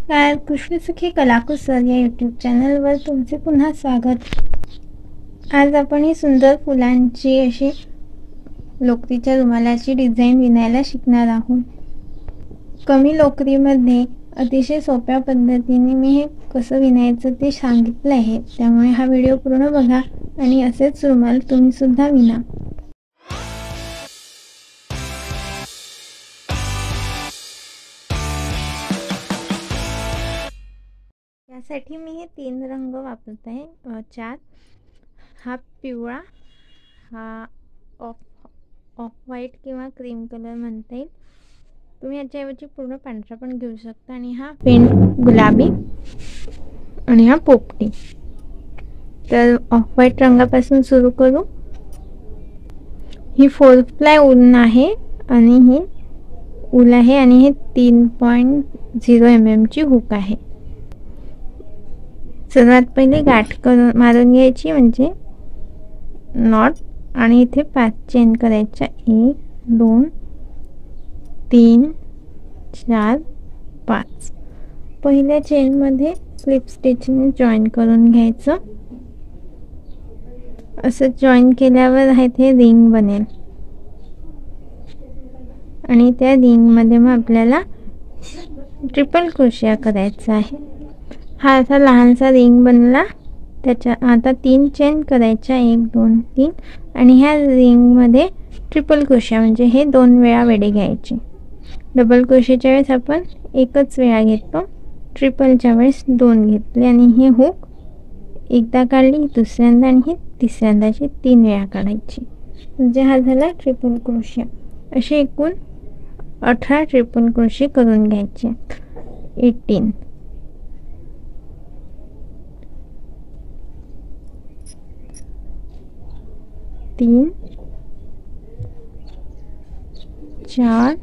नमस्कार, कृष्णसखी कलाकुसर या यूट्यूब चॅनलवर तुमचे पुन्हा स्वागत। आज आपण ही सुंदर फुलांची अशी लोकरीच्या रुमालाची डिझाईन विणायला शिकणार आहोत। कमी लोकरीमध्ये अतिशय सोप्या पद्धतीने मी हे कसं विणायचं ते सांगितलं आहे, त्यामुळे हा व्हिडिओ पूर्ण बघा आणि असेच रुमाल तुम्ही सुद्धा विणा। यासाठी मी हे 3 रंग वापरत आहे, 4। हा पिवळा, हा ऑफ व्हाईट किंवा क्रीम कलर म्हणता येईल, तुम्ही याच्याऐवजी पूर्ण पांढरा पण घेऊ शकता, आणि हा पेंट गुलाबी आणि हा पोपटी। तर ऑफ व्हाईट रंगापासून सुरू करू। ही 4 प्लाय ऊन आहे आणि ही ऊल आहे आणि हे 3.0 mm ची हुक आहे। सर्वात पहिले गाठ मारून घ्यायची, म्हणजे नॉट, आणि इथे 5 चेन करायच्या। 1 2 3 4 5। पहिल्या चेन मध्ये स्लिप स्टिचने जॉईन करून घ्यायचं। असं जॉईन केल्यावर इथे रिंग बनेल आणि त्या रिंग मध्ये मग आपल्याला ट्रिपल क्रोशिया करायचा आहे। हा असा लहानसा रिंग बनला, त्याच्या आता 3 चेन करायच्या, 1 2 3, आणि ह्या रिंग मध्ये ट्रिपल क्रोशिया म्हणजे हे 2 वेळा वेढे घ्यायचे। डबल क्रोशियाच्या वेळेस आपण एकच वेळा घेतो, ट्रिपलच्या वेळेस 2 घेतले, आणि ही हुक एकदा काढली, दुसऱ्यांदा आणि ही तिसऱ्यांदाची 3 वेळा काढायची, म्हणजे हा झाला ट्रिपल क्रोशिया। असे एकूण 18 ट्रिपल क्रोशिया करून घ्यायचे। 18 3 4,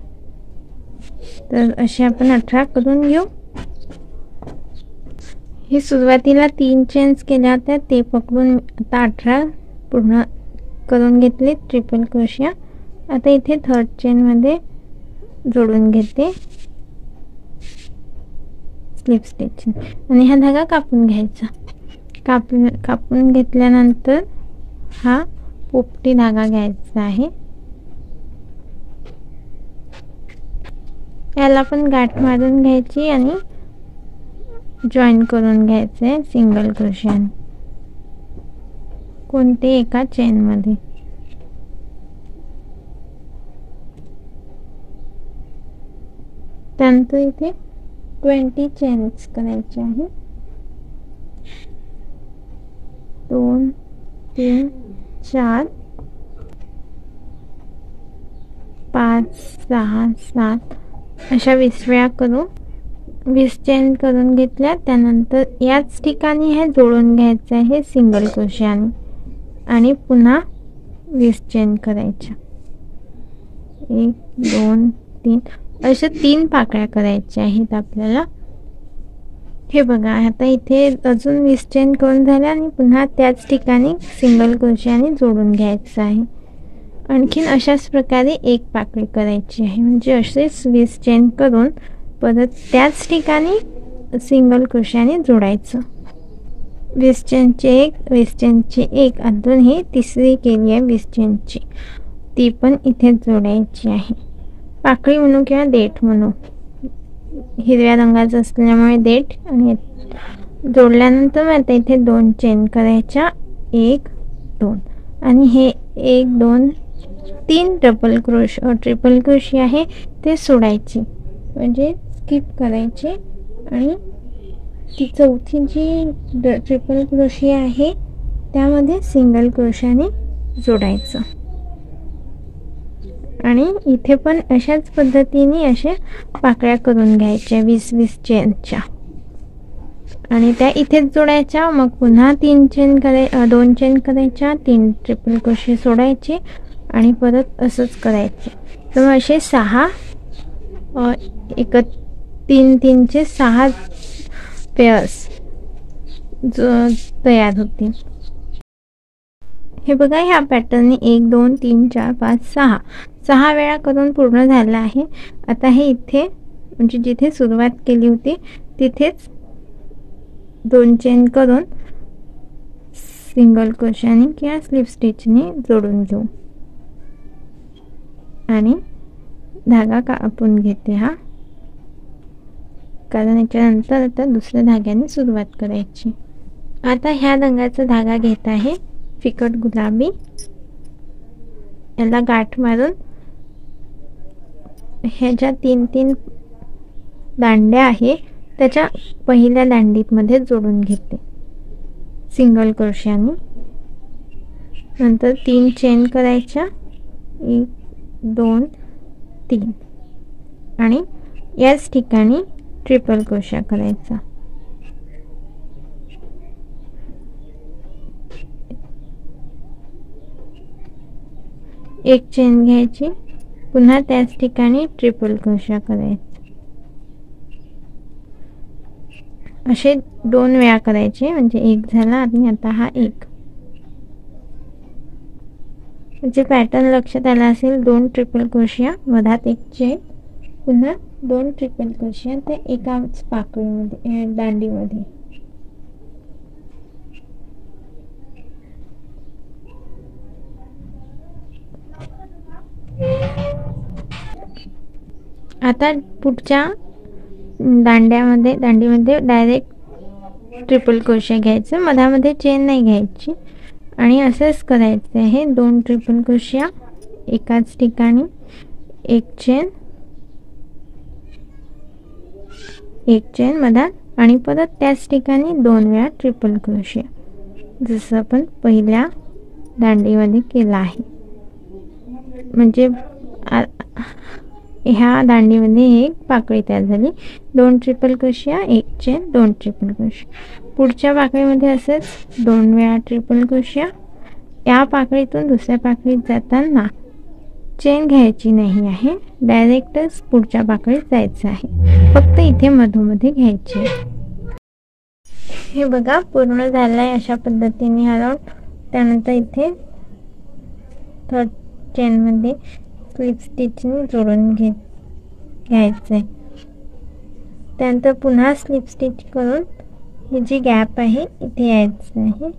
तर असे आपण 18 करून घेऊ। हे सुरुवातीला 3 चेन्स केल्या होत्या, ते पकडून आता 18 पूर्ण करून घेतले ट्रिपल क्रोशिया। आता इथे 3rd चेन मध्ये जोडून घेते स्लिप स्टिच, आणि हा धागा कापून घ्यायचा। कापून घेतल्यानंतर हा पोपटी धागा घ्यायचा आहे, याला पण गाठ मारून घ्यायची आणि जॉईन करून घ्यायचे आहे सिंगल क्रोशियाने कोणते एका चेन मध्ये। त्यानंतर इथे 20 चेन्स करायचे आहे। 2 3 4 5 6 7 अशा 20 वेळा करू। 20 चेन करून घेतल्या, त्यानंतर याच ठिकाणी हे जोडून घ्यायचं आहे सिंगल क्रोशियाने, आणि पुन्हा 20 चेन करायच्या। 1 2 3 अशा 3 पाकळ्या करायच्या आहेत आपल्याला। हे बघा, आता इथे अजून 20 चेन करून झाल्या, आणि पुन्हा त्याच ठिकाणी सिंगल क्रोशियाने जोडून घ्यायचं आहे। आणखीन अशाच प्रकारे एक पाकळी करायची आहे, म्हणजे असेच 20 चेन करून परत त्याच ठिकाणी सिंगल क्रोशियाने जोडायचं। 20 चेनची एक, 20 चेनची एक, अजून ही तिसरी केली आहे 20 चेनची, ती पण इथे जोडायची आहे। पाकळी म्हणू किंवा देठ म्हणू, हिरव्या रंगाचं असल्यामुळे देठ। आणि जोडल्यानंतर आता इथे 2 चेन करायच्या, 1 2, आणि हे 1 2 3 ट्रिपल क्रोशिया आहे ते सोडायचे, म्हणजे स्किप करायचे, आणि ती चौथी जी ट्रिपल क्रोशिया आहे त्यामध्ये सिंगल क्रोशियाने जोडायचं। आणि इथे पण अशाच पद्धतीने अशा पाकळ्या करून घ्यायच्या 20-20 चेनच्या, आणि त्या इथेच जोडायच्या। मग पुन्हा 2 चेन करायच्या, 3 ट्रिपल क्रोशिया सोडायचे, आणि परत असंच करायचे। तर मग असे 6 3 3 चे 6 पेअर्स तयार होतील। हे बघा, ह्या पॅटर्नने 1 2 3 4 5 6 वेळा करून पूर्ण झाला आहे। आता हे इथे म्हणजे जिथे सुरुवात केली होती तिथेच 2 चेन करून सिंगल क्रोशाने किंवा स्लिप स्टिचने जोडून घेऊ आणि धागा कापून घेते हा, कारण याच्यानंतर आता दुसऱ्या धाग्याने सुरुवात करायची. आता ह्या रंगाचा धागा घेत आहे फिकट गुलाबी. याला गाठ मारून ह्याच्या 3 दांड्या आहे त्याच्या पहिल्या दांडीत मध्ये जोडून घेते सिंगल क्रोशाने. नंतर 3 चेन करायच्या, 1 2 3 आणि याच ठिकाणी ट्रिपल क्रोशा करायचा. एक चेन घ्यायची, पुन्हा त्याच ठिकाणी ट्रिपल क्रोशा करायचा. असे 2 वेळा करायचे, म्हणजे एक झाला आणि आता हा एक. म्हणजे पॅटर्न लक्षात आला असेल. 2 ट्रिपल क्रोशिया, मधात एक चेन, पुन्हा 2 ट्रिपल क्रोशिया ते एकाच पाकळीमध्ये दांडीमध्ये. आता पुढच्या दांडीमध्ये डायरेक्ट ट्रिपल क्रोशिया घ्यायचं, मधामध्ये चेन नाही घ्यायची आणि असंच करायचं आहे. 2 ट्रिपल क्रोशिया एकाच ठिकाणी, एक चेन मधात आणि परत त्याच ठिकाणी 2 वेळा ट्रिपल क्रोशिया, जसं आपण पहिल्या दांडीमध्ये केला आहे. म्हणजे ह्या दांडीमध्ये एक पाकळी तयार झाली. 2 ट्रिपल क्रोशिया, एक चेन, 2 ट्रिपल क्रोशिया. पुढच्या पाकळीमध्ये असंच 2 वेळा ट्रिपल क्रोशिया. या पाकळीतून दुसऱ्या पाकळीत जाताना चेन घ्यायची नाही आहे, डायरेक्टच पुढच्या पाकळीत जायचं आहे. फक्त इथे मधोमध्ये घ्यायची. हे बघा पूर्ण झालंय अशा पद्धतीने हा राऊंड. त्यानंतर इथे 3rd चेनमध्ये स्लिप स्टिचने जोडून घ्यायचं आहे. त्यानंतर पुन्हा स्लिप स्टिच करून ही जी गॅप आहे इथे यायचं आहे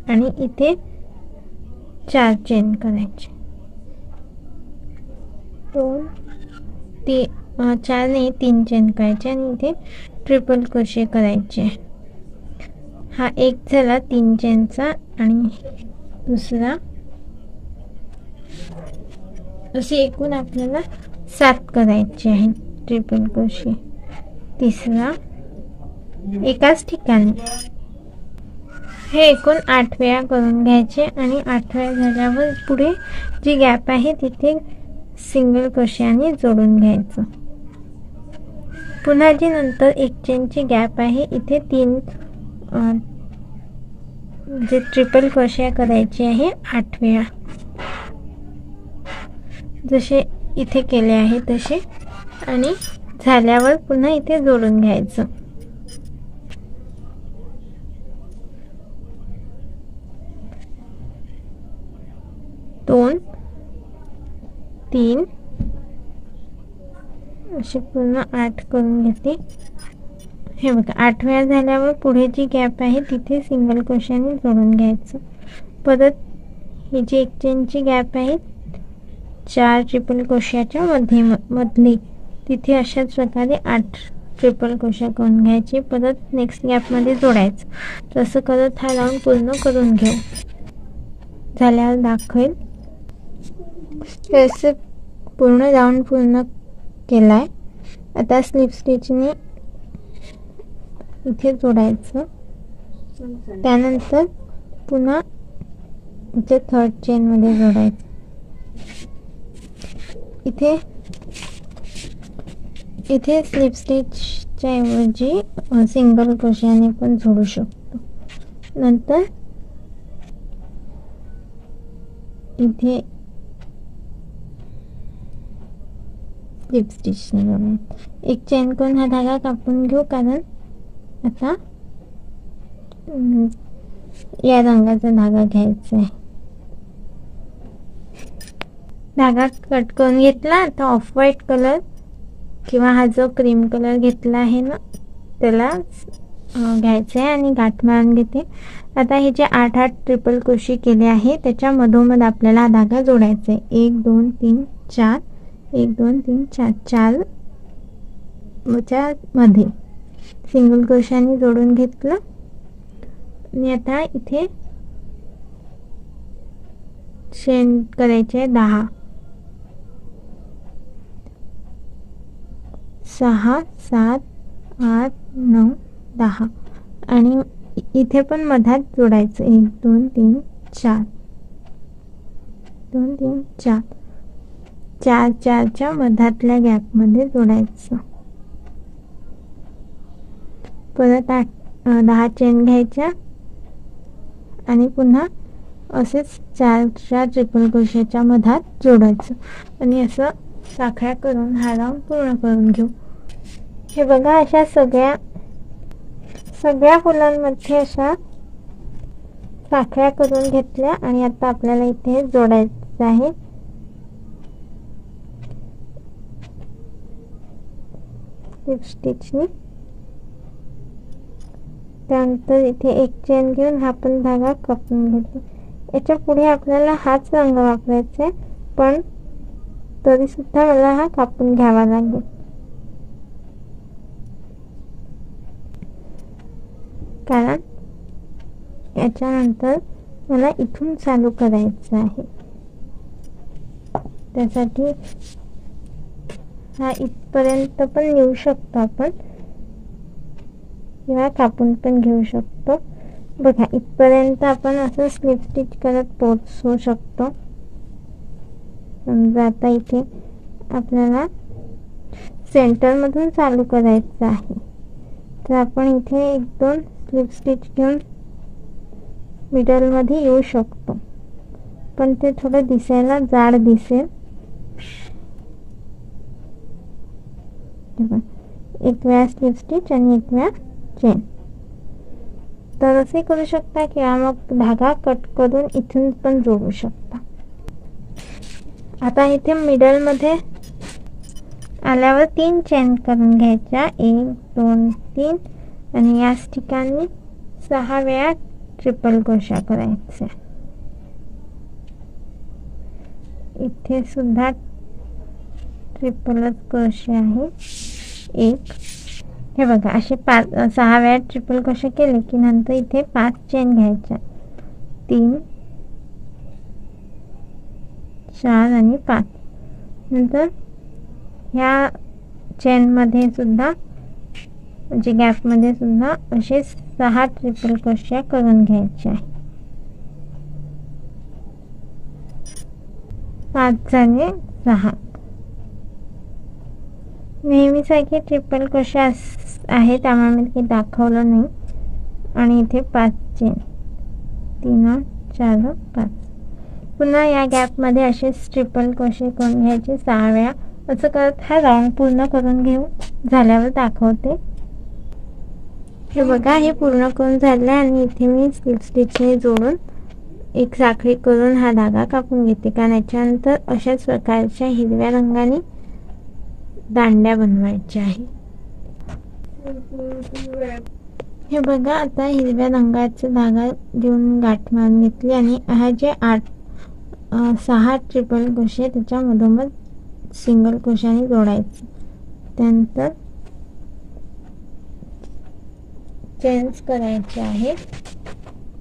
आणि इथे 4 चेन करायचे. 4 नाही 3 चेन करायचे आणि इथे ट्रिपल क्रोशे करायचे. हा एक झाला 3 चेनचा आणि दुसरा, असे एकूण आपल्याला 7 करायचे आहे ट्रिपल क्रोशे. तिसरा एकाच ठिकाणी. हे एकूण 8 वेळा करून घ्यायचे आणि 8 वेळा झाल्यावर पुढे जी गॅप आहे तिथे सिंगल क्रोशियाने जोडून घ्यायचं. पुन्हा जी नंतर 1 चेनची गॅप आहे इथे 3 जे ट्रिपल क्रोशिया करायची आहे 8 वेळा, जसे इथे केले आहे तसे. आणि झाल्यावर पुन्हा इथे जोडून घ्यायचं. दोन 3 असे पूर्ण 8 करून घेते. हे बघा 8 वेळा झाल्यावर पुढे जी गॅप आहे तिथे सिंगल क्रोशियाने जोडून घ्यायचं. परत ही जी 1 चेनची गॅप आहे 4 ट्रिपल क्रोशियाच्या मधली तिथे अशाच प्रकारे 8 ट्रिपल क्रोशिया करून घ्यायचे. परत नेक्स्ट गॅपमध्ये जोडायचं. तसं करत हा राऊंड पूर्ण करून घेऊ. झाल्यावर दाखवेल. असं पूर्ण राऊंड पूर्ण केलाय. आता स्लिप स्टिचने इथे जोडायचं. त्यानंतर पुन्हा इथे 3rd चेनमध्ये जोडायचं. इथे स्लिप स्टिचच्या ऐवजी सिंगल क्रोशियाने पण जोडू शकतो. नंतर इथे स्लिप स्टिचने जोडायचं. 1 चेन करून हा धागा कापून घेऊ, कारण आता या रंगाचा धागा घ्यायचा आहे. धागा कट करून घेतला. आता ऑफ व्हाईट कलर किंवा हा जो क्रीम कलर घेतला आहे ना त्याला घ्यायचं आहे आणि गाठ मारून घेते. आता हे जे 8 ट्रिपल क्रोशे केले आहे त्याच्या मधोमध आपल्याला हा धागा जोडायचा आहे. 1 2 3 4 1 2 3 4 4 मध्ये सिंगल क्रोशाने जोडून घेतलं आणि आता इथे चेन करायचे 10 6 7 8 9 10 आणि इथे पण मधात जोडायचं 1 2 3 4 2 3 4 4 4च्या मधातल्या गॅप मध्ये जोडायचं. परत 10 चेन घ्यायच्या आणि पुन्हा असेच 4 ट्रिपल क्रोशेच्या मधात जोडायचं आणि असं साखळ्या करून हा राऊंड पूर्ण करून घेऊ. हे बघा अशा सगळ्या फुलांमध्ये अशा साखळ्या करून घेतल्या आणि आता आपल्याला इथे जोडायचं आहे. स्लिप स्टिचनी त्यानंतर इथे एक चेन घेऊन हा पण धागा कापून घेतो. याच्या पुढे आपल्याला हाच रंग वापरायचा आहे, पण तरी सुद्धा मला हा कापून घ्यावा लागेल. कारण याच्यानंतर मला इथून चालू करायचं आहे. त्यासाठी हा इथपर्यंत पण नेऊ शकतो आपण किंवा कापून पण घेऊ शकतो. बघा इथपर्यंत आपण असं स्लिप स्टिच करत पोहोचू शकतो. समजा आता इथे आपल्याला सेंटरमधून चालू करायचं आहे तर आपण इथे 1-2 स्लिप स्टिच घेऊन मिडलमध्ये येऊ शकतो, पण ते थोडं दिसायला जाड दिसेल. एक वेळा स्लिप स्टिच आणि एक वेळा चेन. तर असे करू शकता किंवा मग धागा कट करून इथून पण जोडू शकता. आता इथे मिडल मध्ये आल्यावर 3 चेन करून घ्यायच्या. 1 2 3 आणि याच ठिकाणी 6 वेळा ट्रिपल क्रोशा करायचा. इथे सुद्धा ट्रिपल क्रोशे आहे. 1 हे बघा असे 6 वेळा ट्रिपल क्रोशे केले की नंतर इथे 5 चेन घ्यायच्या. 3 4 आणि 5. नंतर ह्या चेन मध्ये सुद्धा म्हणजे गॅप मध्ये सुद्धा असे 6 ट्रिपल क्रोशे करून घ्यायचे आहे. 5 झाले 6. नेहमीसारखे ट्रिपल क्रोशे आहे त्यामुळे मी काही दाखवलं नाही. आणि इथे 5 चेन 3 4 5. पुन्हा या गॅप मध्ये असे ट्रिपल क्रोशे करून घ्यायचे 6 वेळा. असं करत हा राऊंड पूर्ण करून घेऊ. झाल्यावर दाखवते. हे बघा हे पूर्ण करून झालं आणि इथे मी स्लिप स्टिचने जोडून एक साखळी करून हा धागा कापून घेते. कारण याच्यानंतर अशाच प्रकारच्या हिरव्या रंगाने दांड्या बनवायच्या आहे. हे बघा आता हिरव्या रंगाचा धागा घेऊन गाठ मारून घेतली आणि हा जे 6 ट्रिपल क्रोशे त्याच्या मधोमध सिंगल क्रोशाने जोडायचं. त्यानंतर चेन्स करायचे आहे.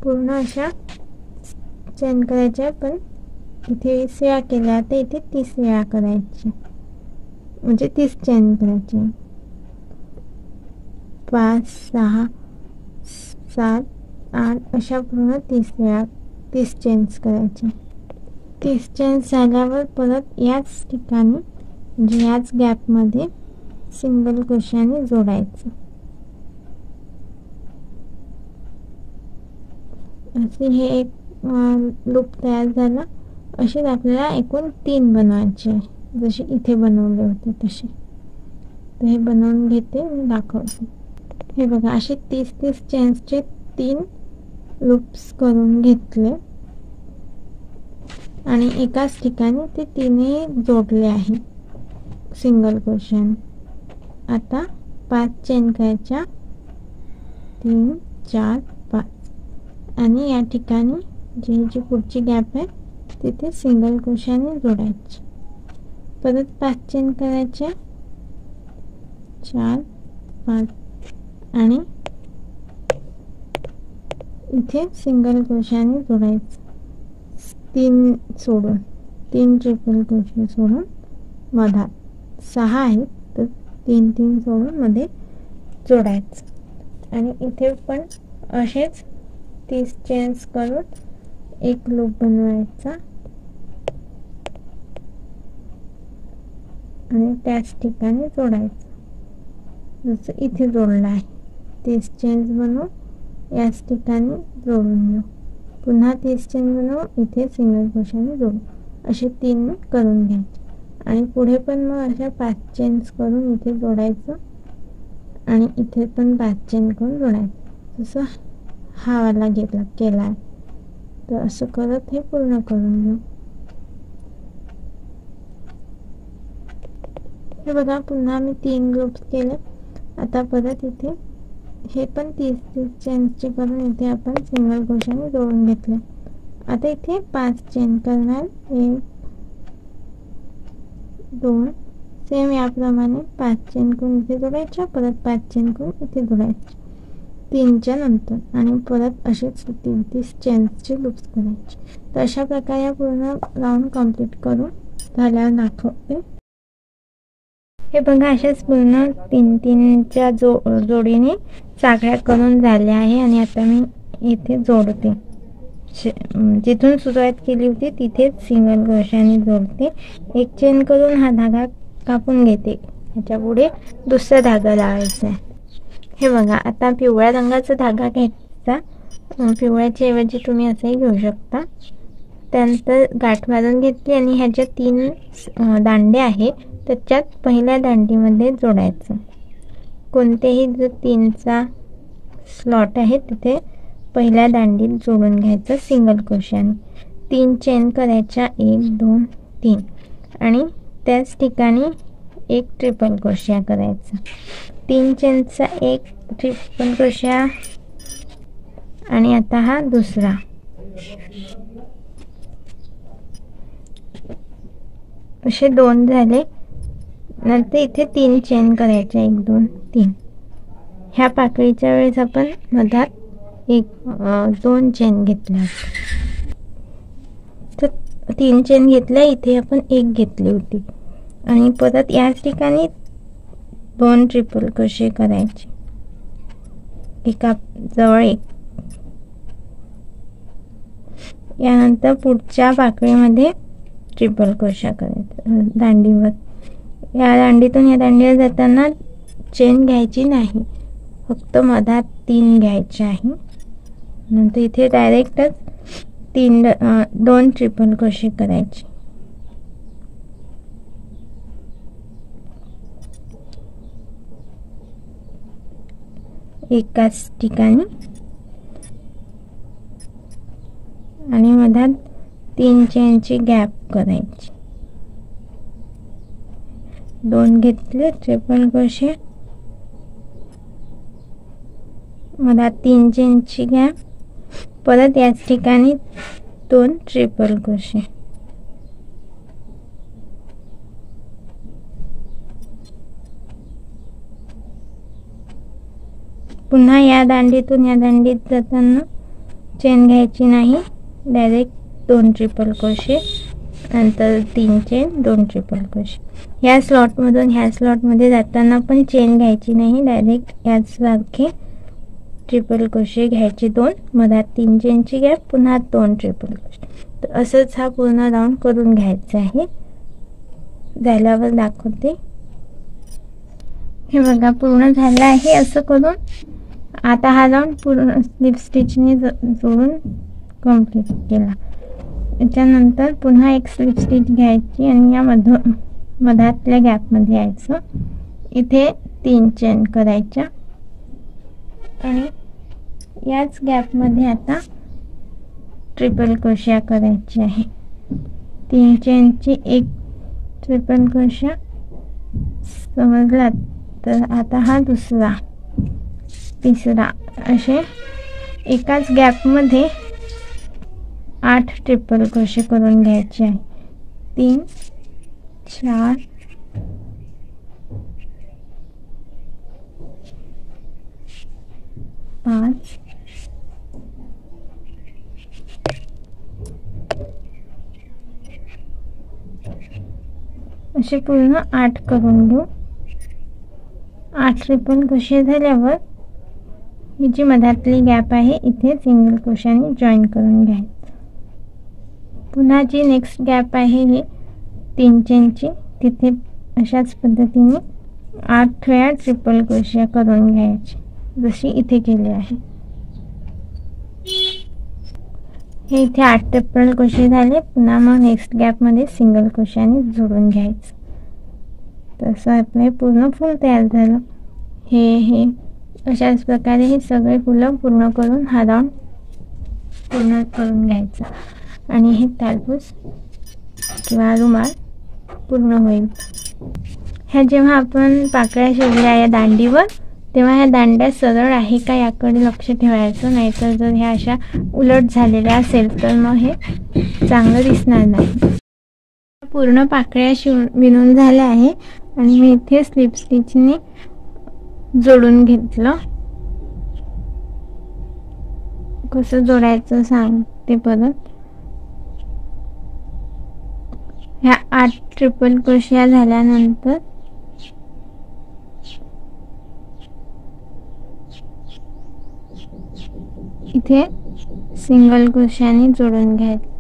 पूर्ण अशा चेन करायच्या, पण इथे 20 वेळा केल्या तर इथे 30 वेळा करायच्या, म्हणजे 30 चेन करायचे. 5 6 7 8 अशा पूर्ण 30 वेळा 30 चेन्स करायचे. 30 चेन्स झाल्यावर परत याच ठिकाणी म्हणजे याच गॅप मध्ये सिंगल क्रोशाने जोडायचं. असे हे एक लूप तयार झाला. असेच आपल्याला एकूण 3 बनवायचे आहे, जसे इथे बनवले होते तसे. तर हे बनवून घेते आणि दाखवते. हे बघा असे 30 चेन्सचे 3 लूप्स करून घेतले आणि एकाच ठिकाणी ते 3 जोडले आहे सिंगल क्रोशाने. आता 5 चेन करायच्या 3 4 5 आणि या ठिकाणी जी पुढची गॅप आहे तिथे सिंगल क्रोशाने जोडायची. परत 5 चेन करायचे, 4 5 आणि इथे सिंगल क्रोशाने जोडायचं. 3 सोडून 3 ट्रिपल क्रोशे सोडून मधात 6 आहेत तर 3 3 सोडून मध्ये जोडायचं. आणि इथे पण असेच 30 चेन्स करून एक लूप बनवायचा आणि त्याच ठिकाणी जोडायचं. जसं इथे जोडलं आहे 30 चेन्स बनवून याच ठिकाणी जोडून घेऊ. पुन्हा 30 चेन बनवून इथे सिंगल क्रोशाने जोडू. असे 3 करून घ्यायचे. आणि पुढे पण मग अशा 5 चेन्स करून इथे जोडायचं आणि इथे पण 5 चेन करून जोडायचं. जसं हा वाला केला आहे तर असं करत हे पूर्ण करून घेऊ. हे बघा पुन्हा मी 3 लूप्स केले. आता परत इथे हे पण 30 चेनचे करून इथे आपण सिंगल क्रोशाने जोडून घेतले. आता इथे 5 चेन करणार. 1 2 सेम याप्रमाणे 5 चेन करून इथे जोडायच्या, परत 5 चेन करून इथे जोडायचे 3च्या नंतर आणि परत असेच 30 चेन्सचे लूप्स करायचे. तर अशा प्रकारे या पूर्ण राऊंड कंप्लीट करून झाल्यावर दाखवते. हे बघा अशाच पूर्ण 3-3च्या जोडीने साखळ्या करून झाल्या आहे. आणि आता मी इथे जोडते. जिथून सुरुवात केली होती तिथेच सिंगल क्रोशाने जोडते. एक चेन करून हा धागा कापून घेते. ह्याच्या पुढे दुसरा धागा लावायचा आहे. हे बघा आता पिवळ्या रंगाचा धागा घ्यायचा. पिवळ्याच्या ऐवजी तुम्ही असंही घेऊ शकता. त्यानंतर गाठ मारून घेतली आणि ह्याच्या 3 दांडे आहे त्याच्यात पहिल्या दांडीमध्ये जोडायचं. कोणतेही जो 3चा स्लॉट आहे तिथे पहिल्या दांडीत जोडून घ्यायचं सिंगल क्रोशाने. 3 चेन करायच्या, 1 2 3 आणि त्याच ठिकाणी एक ट्रिपल क्रोशिया करायचा. 3 चेनचा एक ट्रिपल क्रोशिया आणि आता हा दुसरा. असे 2 झाले. नंतर इथे 3 चेन करायच्या, 1 2 3. ह्या पाकळीच्या वेळेस आपण मधात 2 चेन घेतल्या. तर 3 चेन घेतल्या, इथे आपण 1 घेतली होती आणि परत याच ठिकाणी 2 ट्रिपल क्रोशे करायचे, एका जवळ एक. यानंतर पुढच्या पाकळीमध्ये ट्रिपल क्रोशा करायचा दांडीवर. या दांडीतून या दांडीवर जाताना चेन घ्यायची नाही, फक्त मधात 3 घ्यायचे आहे. नंतर इथे डायरेक्टच 2 ट्रिपल क्रोशे करायचे. एकाच ठिकाणी आणि मधात 3 चेनची गॅप करायची. 2 घेतले ट्रिपल क्रोशे, मधात 3 चेनची गॅप, परत याच ठिकाणी 2 ट्रिपल क्रोशे. पुन्हा या दांडीतून या दांडीत जाताना चेन घ्यायची नाही, डायरेक्ट 2 ट्रिपल क्रोशे, नंतर 3 चेन 2 ट्रिपल क्रोशे. ह्या स्लॉटमधून ह्या स्लॉटमध्ये जाताना पण चेन घ्यायची नाही, डायरेक्ट याचसारखे ट्रिपल क्रोशे घ्यायचे 2, मधात 3 चेनची गॅप, पुन्हा 2 ट्रिपल क्रोशे. तर असंच हा पूर्ण राऊंड करून घ्यायचा आहे. झाल्यावर दाखवते. हे बघा पूर्ण झालं आहे. असं करून आता हा राऊंड पूर्ण स्लिप स्टिचने जोडून कंप्लीट केला. त्याच्यानंतर पुन्हा एक स्लिप स्टिच घ्यायची आणि या मधातल्या गॅपमध्ये यायचं. इथे 3 चेन करायच्या आणि याच गॅपमध्ये आता ट्रिपल क्रोशिया करायची आहे. 3 चेनची एक ट्रिपल क्रोशिया समजला. तर आता हा दुसरा तिसरा, असे एकाच गॅपमध्ये 8 ट्रिपल क्रोशे करून घ्यायचे आहे. 3 4 5 असे पूर्ण 8 करून घेऊ. 8 ट्रिपल क्रोशे झाल्यावर ही जी मधातली गॅप आहे इथे सिंगल क्रोशाने जॉईन करून घ्यायचं. पुन्हा जी नेक्स्ट गॅप आहे ही 3 चेनची, तिथे अशाच पद्धतीने 8 वेळा ट्रिपल क्रोशे करून घ्यायचे, जशी इथे केली आहे. हे इथे 8 ट्रिपल क्रोशे झाले. पुन्हा मग नेक्स्ट गॅपमध्ये सिंगल क्रोशाने जोडून घ्यायचं. तसं आपलं पूर्ण फूल तयार झालं. हे अशाच प्रकारे हे सगळे फुलं पूर्ण करून हा राऊंड पूर्ण करून घ्यायचा आणि हे तालपूस किंवा रुमाल पूर्ण होईल. ह्या जेव्हा आपण पाकळ्या शिवल्या या दांडीवर, तेव्हा ह्या दांड्या सरळ आहे का याकडे लक्ष ठेवायचं, नाहीतर जर ह्या अशा उलट झालेल्या असेल तर मग हे चांगलं दिसणार नाही. पूर्ण पाकळ्या विणून झाल्या आहे आणि मी इथे स्लिप स्टिचने जोडून घेतलं. कसं जोडायचं सांगते परत. ह्या 8 ट्रिपल क्रोशिया झाल्यानंतर इथे सिंगल क्रोशियाने जोडून घ्यायचं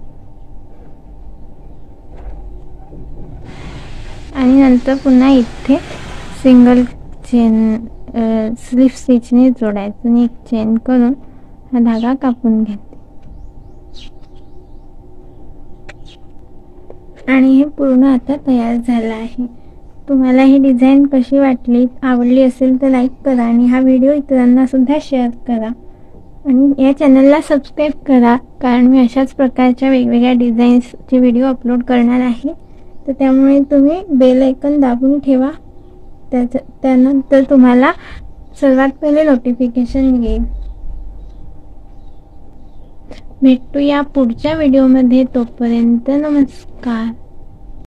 आणि नंतर पुन्हा इथे सिंगल चेन स्लिप स्टिचने जोडायचं आणि एक चेन करून हा धागा कापून घेते. आणि हे पूर्ण आता तयार झालं आहे. तुम्हाला ही डिझाईन कशी वाटली, आवडली असेल तर लाईक करा आणि हा व्हिडिओ इतरांना सुद्धा शेअर करा आणि या चॅनलला सबस्क्राईब करा, कारण मी अशाच प्रकारच्या वेगवेगळ्या डिझाईन्सचे व्हिडिओ अपलोड करणार आहे. तर त्यामुळे तुम्ही बेल आयकॉन दाबून ठेवा, त्यानंतर तुम्हाला सर्वात पहिले नोटिफिकेशन येईल. भेटूया पुढच्या व्हिडिओमध्ये. तोपर्यंत नमस्कार.